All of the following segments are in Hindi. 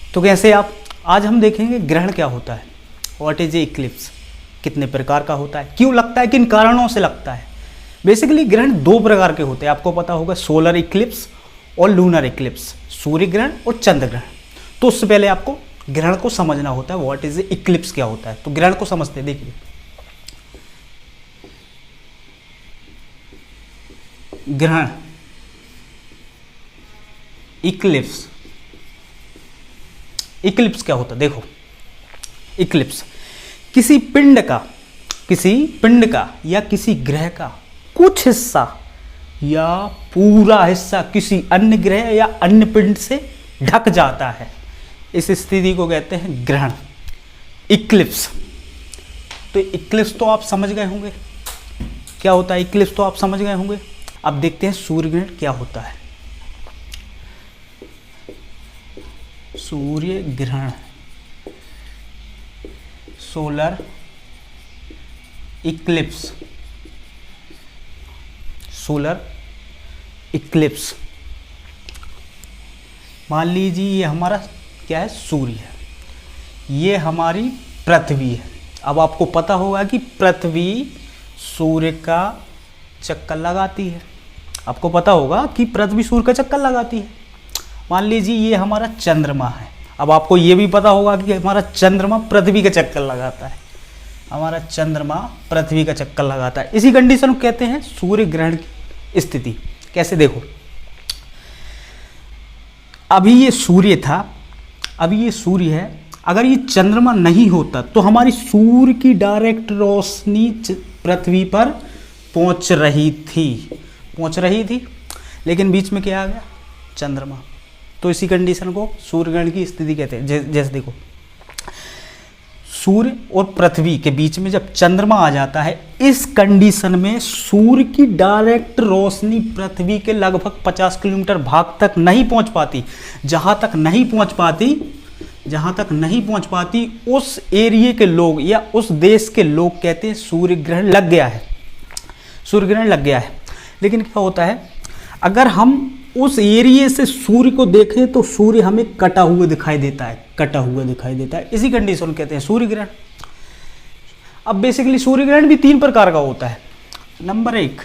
तो कैसे आप, आज हम देखेंगे ग्रहण क्या होता है, व्हाट इज ए इक्लिप्स, कितने प्रकार का होता है, क्यों लगता है, किन कारणों से लगता है। बेसिकली ग्रहण दो प्रकार के होते हैं, आपको पता होगा, सोलर इक्लिप्स और लूनर इक्लिप्स, सूर्य ग्रहण और चंद्र ग्रहण। तो उससे पहले आपको ग्रहण को समझना होता है, व्हाट इज ए इक्लिप्स क्या होता है। तो ग्रहण को समझते हैं, देखिए ग्रहण, इक्लिप्स, इक्लिप्स क्या होता है, देखो इक्लिप्स किसी पिंड का या किसी ग्रह का कुछ हिस्सा या पूरा हिस्सा किसी अन्य ग्रह या अन्य पिंड से ढक जाता है, इस स्थिति को कहते हैं ग्रहण, इक्लिप्स। तो इक्लिप्स तो आप समझ गए होंगे क्या होता है, इक्लिप्स तो आप समझ गए होंगे। अब देखते हैं सूर्य ग्रहण क्या होता है। सूर्य ग्रहण, सोलर इक्लिप्स, सोलर इक्लिप्स। मान लीजिए ये हमारा क्या है, सूर्य है, ये हमारी पृथ्वी है। अब आपको पता होगा कि पृथ्वी सूर्य का चक्कर लगाती है, आपको पता होगा कि पृथ्वी सूर्य का चक्कर लगाती है। मान लीजिए ये हमारा चंद्रमा है, अब आपको ये भी पता होगा कि हमारा चंद्रमा पृथ्वी का चक्कर लगाता है, हमारा चंद्रमा पृथ्वी का चक्कर लगाता है। इसी कंडीशन को कहते हैं सूर्य ग्रहण की स्थिति। कैसे, देखो अभी ये सूर्य था, अभी ये सूर्य है, अगर ये चंद्रमा नहीं होता तो हमारी सूर्य की डायरेक्ट रोशनी पृथ्वी पर पहुंच रही थी, लेकिन बीच में क्या आ गया, चंद्रमा। तो इसी कंडीशन को सूर्य ग्रहण की स्थिति कहते हैं। जैसे देखो सूर्य और पृथ्वी के बीच में जब चंद्रमा आ जाता है, इस कंडीशन में सूर्य की डायरेक्ट रोशनी पृथ्वी के लगभग 50 किलोमीटर भाग तक नहीं पहुंच पाती। जहां तक नहीं पहुंच पाती उस एरिया के लोग या उस देश के लोग कहते हैं सूर्य ग्रहण लग गया है, सूर्य ग्रहण लग गया है। लेकिन क्या होता है, अगर हम उस एरिया से सूर्य को देखें तो सूर्य हमें कटा हुआ दिखाई देता है, इसी कंडीशन कहते हैं सूर्य ग्रहण। अब बेसिकली सूर्य ग्रहण भी 3 प्रकार का होता है। Number 1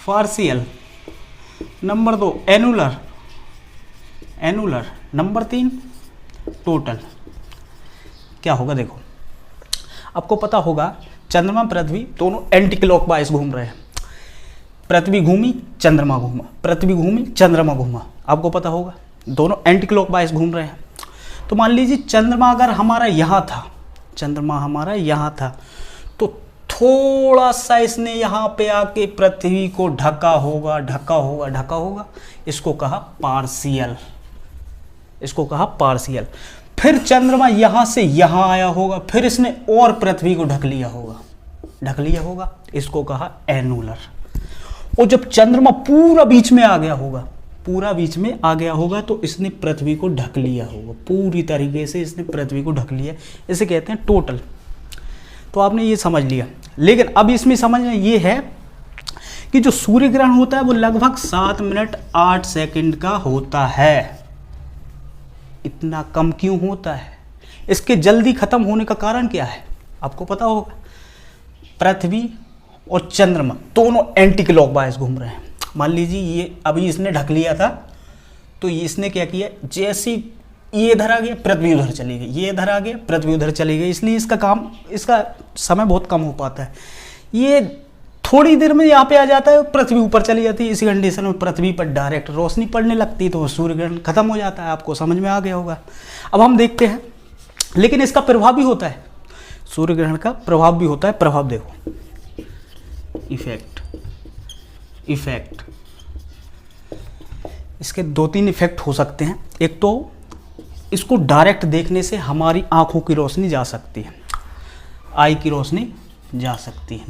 partial, number 2 annular, number 3 total. क्या होगा, देखो आपको पता होगा चंद्रमा पृथ्वी दोनों एंटी क्लॉकवाइज घूम रहे हैं, पृथ्वी घूमी चंद्रमा घूमा, पृथ्वी घूमी चंद्रमा घूमा, आपको पता होगा दोनों एंटी क्लॉकवाइज घूम रहे हैं। तो मान लीजिए चंद्रमा अगर हमारा यहाँ था, तो थोड़ा सा इसने यहाँ पे आके पृथ्वी को ढका होगा, इसको कहा पार्शियल। फिर चंद्रमा यहाँ से यहाँ आया होगा, फिर इसने और पृथ्वी को ढक लिया होगा, इसको कहा एनुलर। और जब चंद्रमा पूरा बीच में आ गया होगा तो इसने पृथ्वी को ढक लिया होगा, पूरी तरीके से इसने पृथ्वी को ढक लिया, इसे कहते हैं टोटल। तो आपने ये समझ लिया। लेकिन अब इसमें समझना ये है कि जो सूर्य ग्रहण होता है वो लगभग 7 मिनट 8 सेकंड का होता है। इतना कम क्यों होता है, इसके जल्दी खत्म होने का कारण क्या है, आपको पता होगा। पृथ्वी और चंद्रमा दोनों एंटी क्लॉकवाइज घूम रहे हैं। मान लीजिए ये अभी इसने ढक लिया था, तो इसने क्या किया, जैसे ये इधर आ गया पृथ्वी उधर चली गई, ये इधर आ गया पृथ्वी उधर चली गई, इसलिए इसका समय बहुत कम हो पाता है। ये थोड़ी देर में यहाँ पे आ जाता है, पृथ्वी ऊपर चली जाती है, इसी कंडीशन में पृथ्वी पर डायरेक्ट रोशनी पड़ने लगती है, तो सूर्य ग्रहण खत्म हो जाता है। आपको समझ में आ गया होगा। अब हम देखते हैं, लेकिन इसका प्रभाव भी होता है, सूर्य ग्रहण का प्रभाव भी होता है। प्रभाव देखो, इफेक्ट, इसके 2-3 इफेक्ट हो सकते हैं। एक तो इसको डायरेक्ट देखने से हमारी आंखों की रोशनी जा सकती है, आई की रोशनी जा सकती है।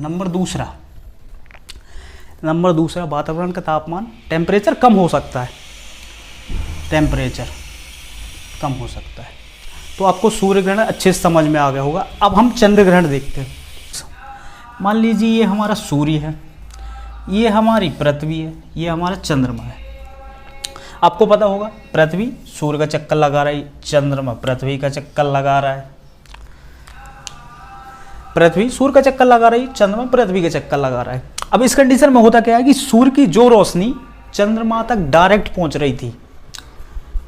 नंबर दूसरा वातावरण का तापमान, टेम्परेचर कम हो सकता है, तो आपको सूर्य ग्रहण अच्छे से समझ में आ गया होगा। अब हम चंद्र ग्रहण देखते हैं। मान लीजिए ये हमारा सूर्य है, ये हमारी पृथ्वी है, ये हमारा चंद्रमा है। आपको पता होगा पृथ्वी सूर्य का चक्कर लगा रही, चंद्रमा पृथ्वी का चक्कर लगा रहा है। पृथ्वी सूर्य का चक्कर लगा रही, चंद्रमा पृथ्वी का चक्कर लगा रहा है। अब इस कंडीशन में होता क्या है कि सूर्य की जो रोशनी चंद्रमा तक डायरेक्ट पहुंच रही थी,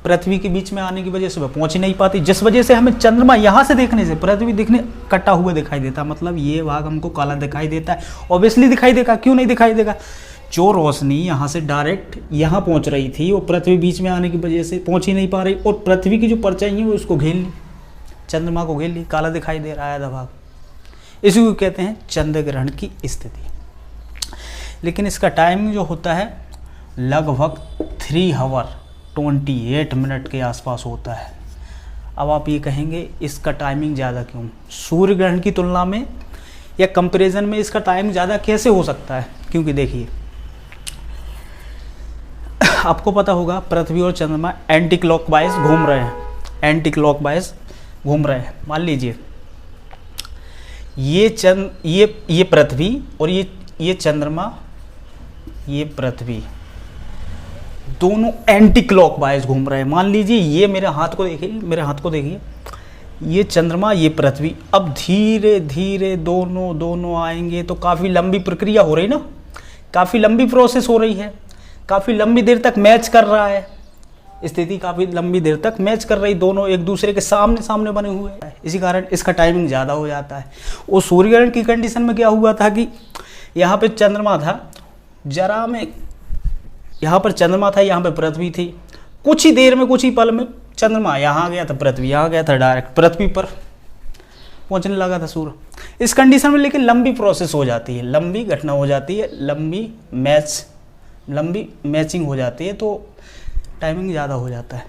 पृथ्वी के बीच में आने की वजह से वह पहुंच ही नहीं पाती, जिस वजह से हमें चंद्रमा यहाँ से देखने से पृथ्वी दिखने कटा हुआ दिखाई देता, मतलब ये भाग हमको काला दिखाई देता है। ऑब्वियसली दिखाई देगा, क्यों नहीं दिखाई देगा, जो रोशनी यहाँ से डायरेक्ट यहाँ पहुँच रही थी वो पृथ्वी बीच में आने की वजह से पहुँच ही नहीं पा रही, और पृथ्वी की जो परछाई है वो उसको घेर ली, चंद्रमा को घेर ली, काला दिखाई दे रहा है आधा भाग। इसी को कहते हैं चंद्र ग्रहण की स्थिति। लेकिन इसका टाइमिंग जो होता है लगभग 3 आवर 28 मिनट के आसपास होता है। अब आप ये कहेंगे इसका टाइमिंग ज़्यादा क्यों, सूर्य ग्रहण की तुलना में या कंपैरिजन में इसका टाइम ज़्यादा कैसे हो सकता है? क्योंकि देखिए आपको पता होगा पृथ्वी और चंद्रमा एंटी क्लॉकवाइज घूम रहे हैं, एंटी क्लॉकवाइज घूम रहे हैं। मान लीजिए ये पृथ्वी और ये चंद्रमा, ये पृथ्वी, दोनों एंटी क्लॉकवाइज घूम रहे हैं। मान लीजिए ये मेरे हाथ को देखिए, मेरे हाथ को देखिए, ये चंद्रमा ये पृथ्वी, अब धीरे धीरे दोनों आएंगे तो काफ़ी लंबी प्रक्रिया हो रही ना, काफ़ी लंबी प्रोसेस हो रही है, काफ़ी लंबी देर तक मैच कर रहा है, स्थिति काफ़ी लंबी देर तक मैच कर रही, दोनों एक दूसरे के सामने सामने बने हुए हैं, इसी कारण इसका टाइमिंग ज़्यादा हो जाता है। और सूर्य ग्रहण की कंडीशन में क्या हुआ था कि यहाँ पे चंद्रमा था, जरा में यहाँ पर चंद्रमा था, यहाँ पे पृथ्वी थी, कुछ ही देर में कुछ ही पल में चंद्रमा यहाँ आ गया था, पृथ्वी यहाँ आ गया था, डायरेक्ट पृथ्वी पर पहुँचने लगा था सूर्य। इस कंडीशन में लेकिन लंबी प्रोसेस हो जाती है, लंबी घटना हो जाती है, लंबी मैचिंग हो जाती है, तो टाइमिंग ज़्यादा हो जाता है।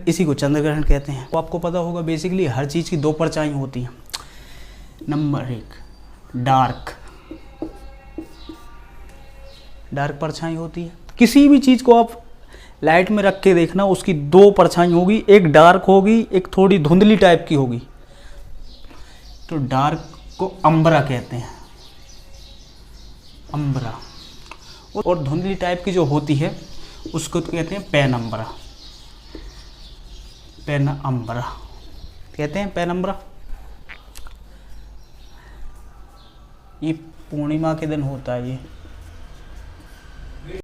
इसी को चंद्र ग्रहण कहते हैं। तो आपको पता होगा बेसिकली हर चीज़ की 2 परछाई होती हैं। नंबर 1 डार्क परछाई होती है। किसी भी चीज़ को आप लाइट में रख के देखना, उसकी 2 परछाई होगी, एक डार्क होगी, एक थोड़ी धुंधली टाइप की होगी। तो डार्क को अम्बरा कहते हैं, अम्बरा, और धुंधली टाइप की जो होती है उसको तो कहते हैं पेनम्बरा, पेनम्बरा कहते हैं, पेनम्बरा। ये पूर्णिमा के दिन होता है, ये